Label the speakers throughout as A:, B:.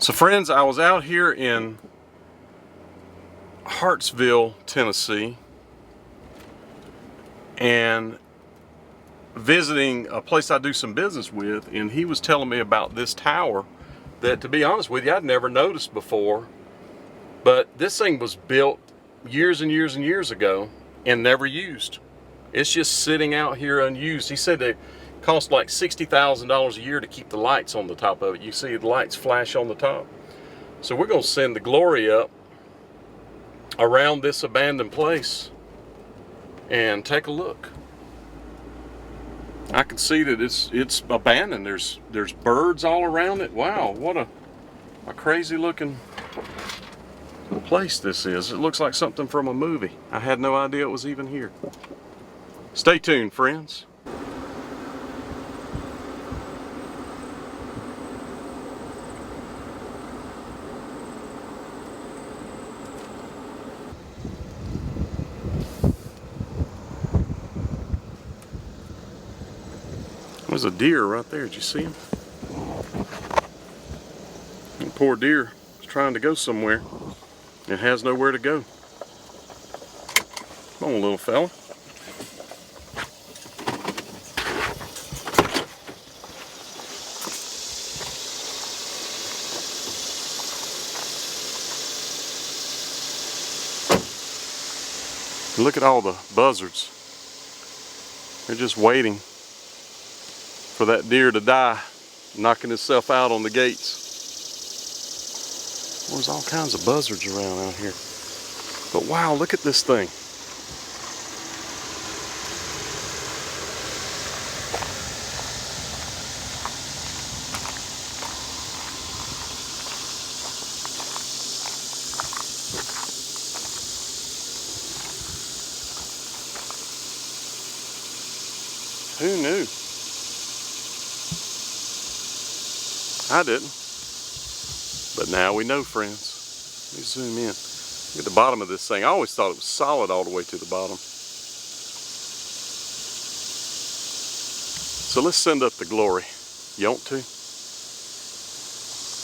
A: So friends, I was out here in Hartsville, Tennessee, and visiting a place I do some business with, and he was telling me about this tower that, to be honest with you, I'd never noticed before. But this thing was built years and years and years ago and never used. It's just sitting out here unused. He said it cost like $60,000 a year to keep the lights on the top of it. You see the lights flash on the top. So we're going to send the glory up around this abandoned place and take a look. I can see that it's abandoned. There's birds all around it. Wow, what a crazy looking place this is. It looks like something from a movie. I had no idea it was even here. Stay tuned, friends. There's a deer right there. Did you see him? The poor deer is trying to go somewhere. It has nowhere to go. Come on, little fella. Look at all the buzzards. They're just waiting for that deer to die, knocking itself out on the gates. There's all kinds of buzzards around out here. But wow, look at this thing. Who knew? I didn't. But now we know, friends. Let me zoom in. Look at the bottom of this thing. I always thought it was solid all the way to the bottom. So let's send up the glory. You want to?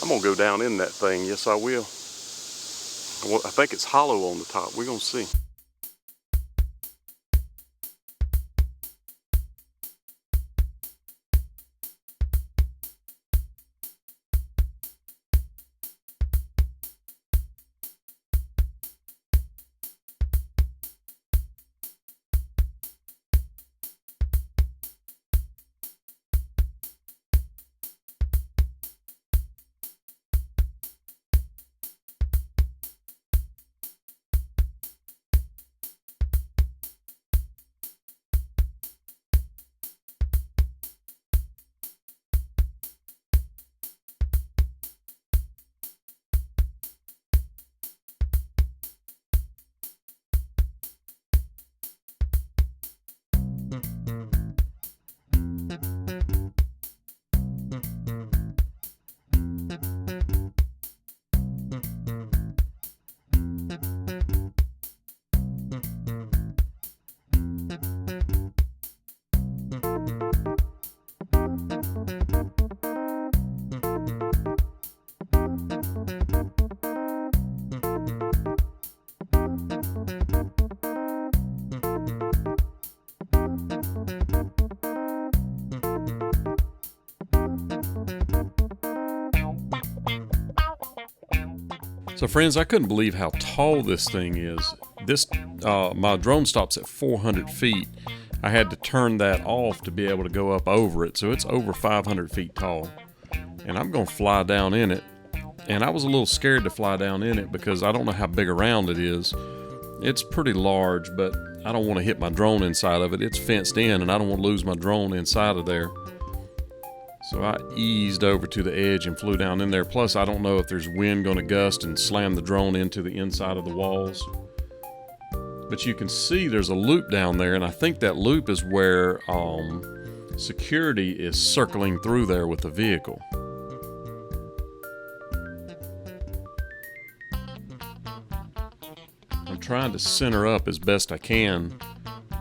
A: I'm going to go down in that thing. Yes, I will. I think it's hollow on the top. We're going to see. So friends, I couldn't believe how tall this thing is. My drone stops at 400 feet. I had to turn that off to be able to go up over it. So it's over 500 feet tall. And I'm going to fly down in it. And I was a little scared to fly down in it because I don't know how big around it is. It's pretty large, but I don't want to hit my drone inside of it. It's fenced in and I don't want to lose my drone inside of there. So I eased over to the edge and flew down in there. Plus, I don't know if there's wind going to gust and slam the drone into the inside of the walls. But you can see there's a loop down there, and I think that loop is where security is circling through there with the vehicle. I'm trying to center up as best I can.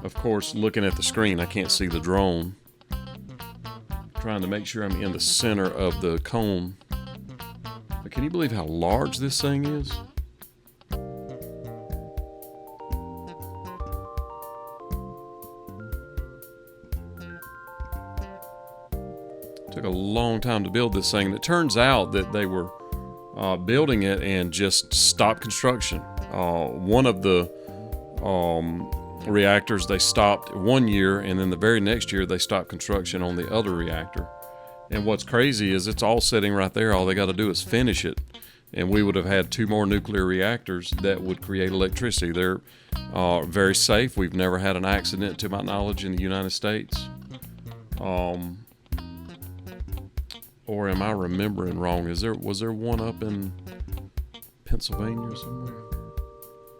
A: Of course, looking at the screen, I can't see the drone. Trying to make sure I'm in the center of the cone. But can you believe how large this thing is? Took a long time to build this thing. It turns out that they were building it and just stopped construction. One of the reactors they stopped 1 year, and then the very next year they stopped construction on the other reactor. And what's crazy is it's all sitting right there. All they got to do is finish it, and we would have had 2 more nuclear reactors that would create electricity. They're very safe. We've never had an accident, to my knowledge, in the United States. Or am I remembering wrong? Was there one up in Pennsylvania or somewhere?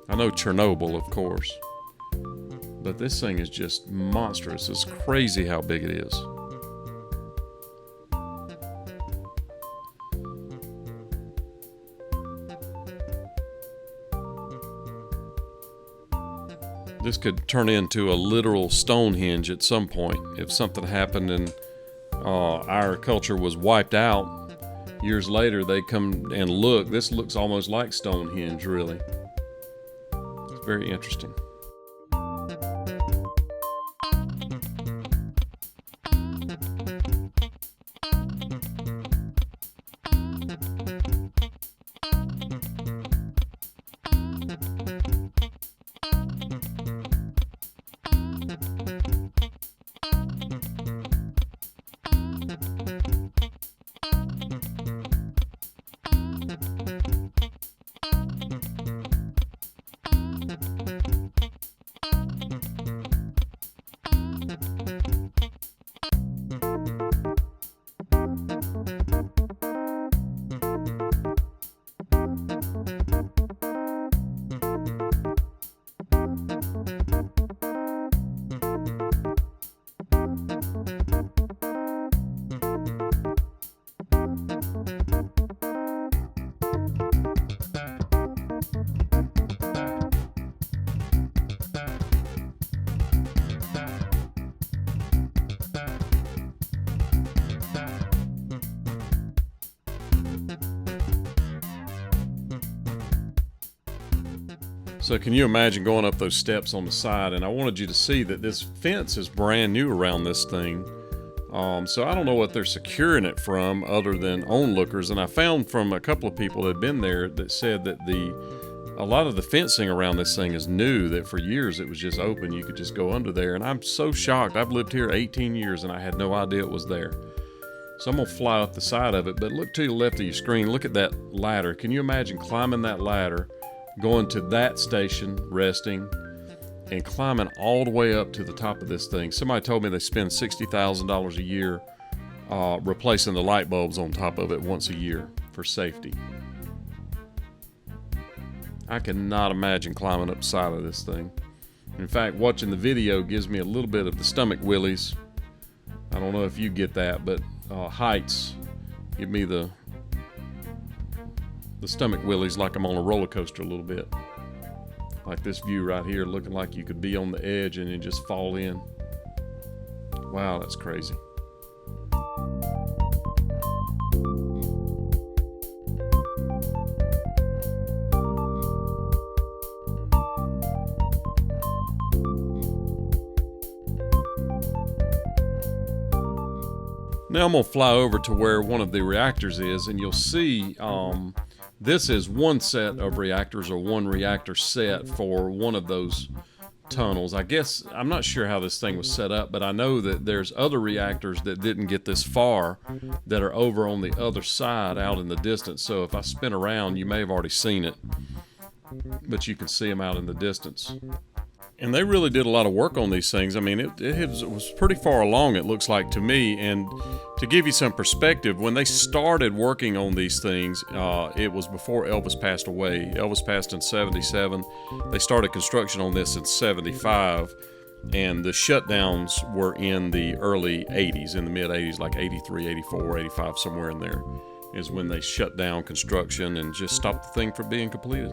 A: I know Chernobyl, of course. But this thing is just monstrous. It's crazy how big it is. This could turn into a literal Stonehenge at some point. If something happened and our culture was wiped out, years later they come and look. This looks almost like Stonehenge, really. It's very interesting. So can you imagine going up those steps on the side? And I wanted you to see that this fence is brand new around this thing. So I don't know what they're securing it from other than onlookers. And I found from a couple of people that had been there that said that a lot of the fencing around this thing is new, that for years it was just open. You could just go under there. And I'm so shocked. I've lived here 18 years and I had no idea it was there. So I'm going to fly up the side of it. But look to the left of your screen. Look at that ladder. Can you imagine climbing that ladder, going to that station, resting, and climbing all the way up to the top of this thing? Somebody told me they spend $60,000 a year replacing the light bulbs on top of it once a year for safety. I cannot imagine climbing up the side of this thing. In fact, watching the video gives me a little bit of the stomach willies. I don't know if you get that, but heights give me the stomach willies, like I'm on a roller coaster a little bit. Like this view right here, looking like you could be on the edge and then just fall in. Wow, that's crazy. Now I'm going to fly over to where one of the reactors is, and you'll see this is one set of reactors, or one reactor set for one of those tunnels. I guess, I'm not sure how this thing was set up, but I know that there's other reactors that didn't get this far that are over on the other side out in the distance. So if I spin around, you may have already seen it, but you can see them out in the distance. And they really did a lot of work on these things. I mean, it was pretty far along, it looks like to me. And to give you some perspective, when they started working on these things, it was before Elvis passed away. Elvis passed in 77. They started construction on this in 75. And the shutdowns were in the early 80s, in the mid 80s, like 83, 84, 85, somewhere in there is when they shut down construction and just stopped the thing from being completed.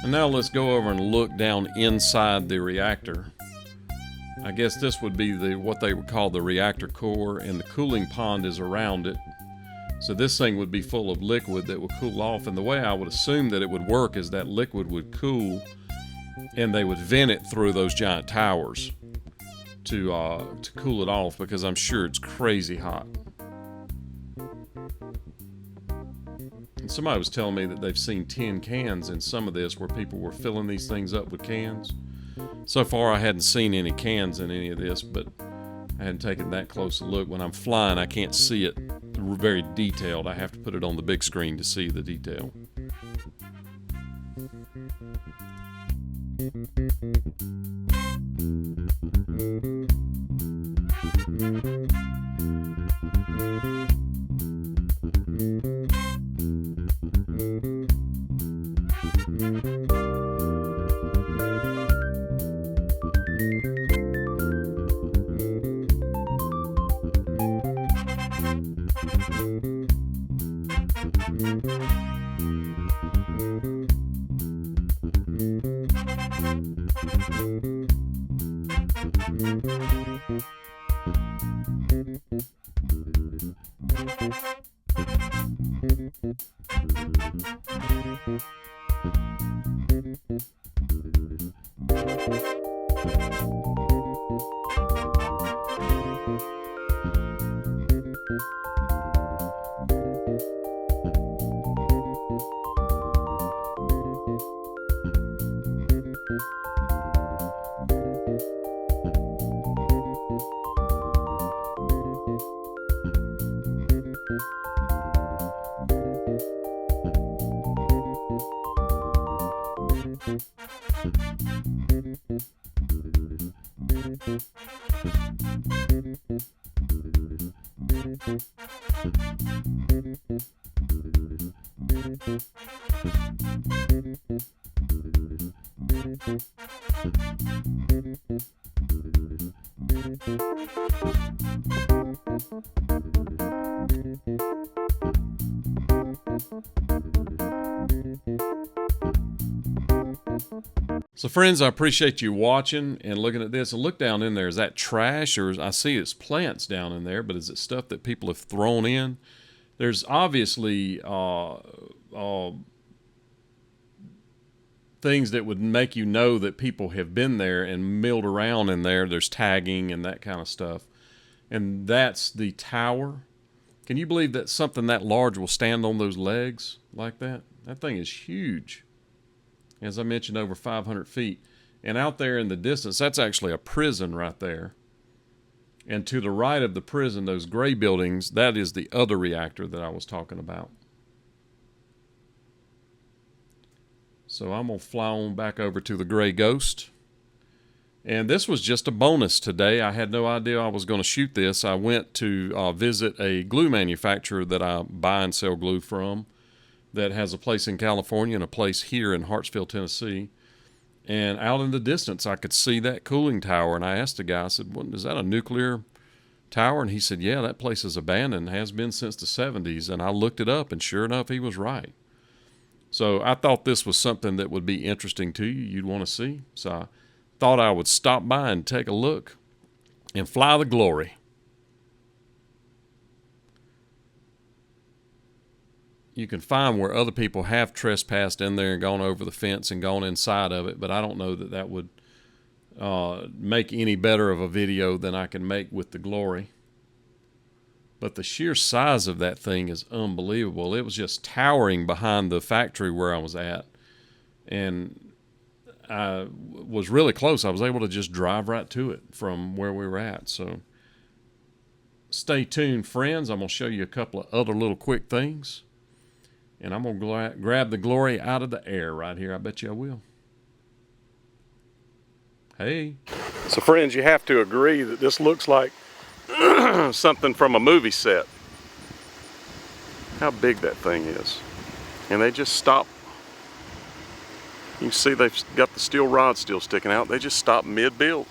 A: And now let's go over and look down inside the reactor. I guess this would be what they would call the reactor core, and the cooling pond is around it. So this thing would be full of liquid that would cool off, and the way I would assume that it would work is that liquid would cool and they would vent it through those giant towers to cool it off, because I'm sure it's crazy hot. And somebody was telling me that they've seen tin cans in some of this where people were filling these things up with cans. So far I hadn't seen any cans in any of this, but I hadn't taken that close a look. When I'm flying, I can't see it very detailed. I have to put it on the big screen to see the detail. So friends, I appreciate you watching and looking at this. And look down in there. Is that trash, or I see it's plants down in there, but is it stuff that people have thrown in? There's obviously things that would make you know that people have been there and milled around in there. There's tagging and that kind of stuff. And that's the tower. Can you believe that something that large will stand on those legs like that? That thing is huge. As I mentioned, over 500 feet. And out there in the distance, that's actually a prison right there. And to the right of the prison, those gray buildings, that is the other reactor that I was talking about. So I'm going to fly on back over to the Gray Ghost. And this was just a bonus today. I had no idea I was going to shoot this. I went to visit a glue manufacturer that I buy and sell glue from, that has a place in California and a place here in Hartsville, Tennessee. And out in the distance, I could see that cooling tower. And I asked the guy, I said, "What, is that a nuclear tower?" And he said, "Yeah, that place is abandoned, has been since the 70s. And I looked it up, and sure enough, he was right. So I thought this was something that would be interesting to you, you'd want to see. So I thought I would stop by and take a look and fly the glory. You can find where other people have trespassed in there and gone over the fence and gone inside of it, but I don't know that that would make any better of a video than I can make with the glory. But the sheer size of that thing is unbelievable. It was just towering behind the factory where I was at, and I was really close. I was able to just drive right to it from where we were at. So stay tuned, friends. I'm going to show you a couple of other little quick things. And I'm going to grab the glory out of the air right here. I bet you I will. Hey. So friends, you have to agree that this looks like something from a movie set. How big that thing is. And they just stopped. You can see they've got the steel rod still sticking out. They just stopped mid-build.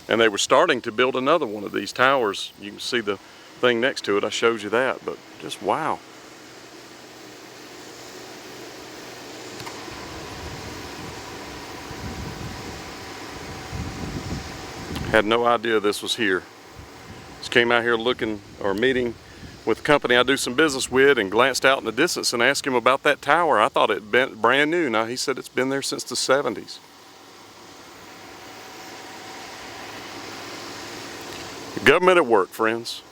A: And they were starting to build another one of these towers. You can see the thing next to it. I showed you that, but just wow. Had no idea this was here. Just came out here looking or meeting with the company I do some business with and glanced out in the distance and asked him about that tower. I thought it'd been brand new. Now he said it's been there since the 70s. Government at work, friends.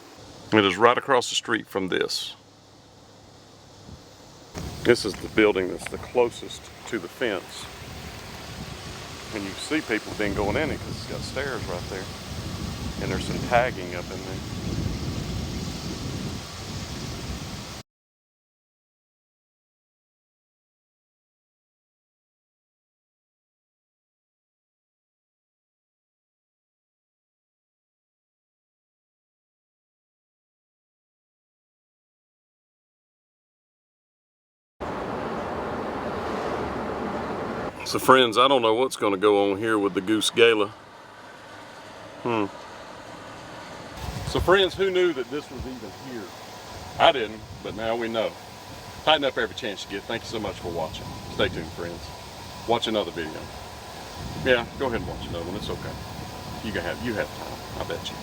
A: It is right across the street from this. This is the building that's the closest to the fence. And you see people been going in it because it's got stairs right there. And there's some tagging up in there. So friends, I don't know what's going to go on here with the Goose Gala. So friends, who knew that this was even here? I didn't, but now we know. Tighten up every chance you get. Thank you so much for watching. Stay tuned, friends. Watch another video. Yeah, go ahead and watch another one. It's okay. You have time. I bet you.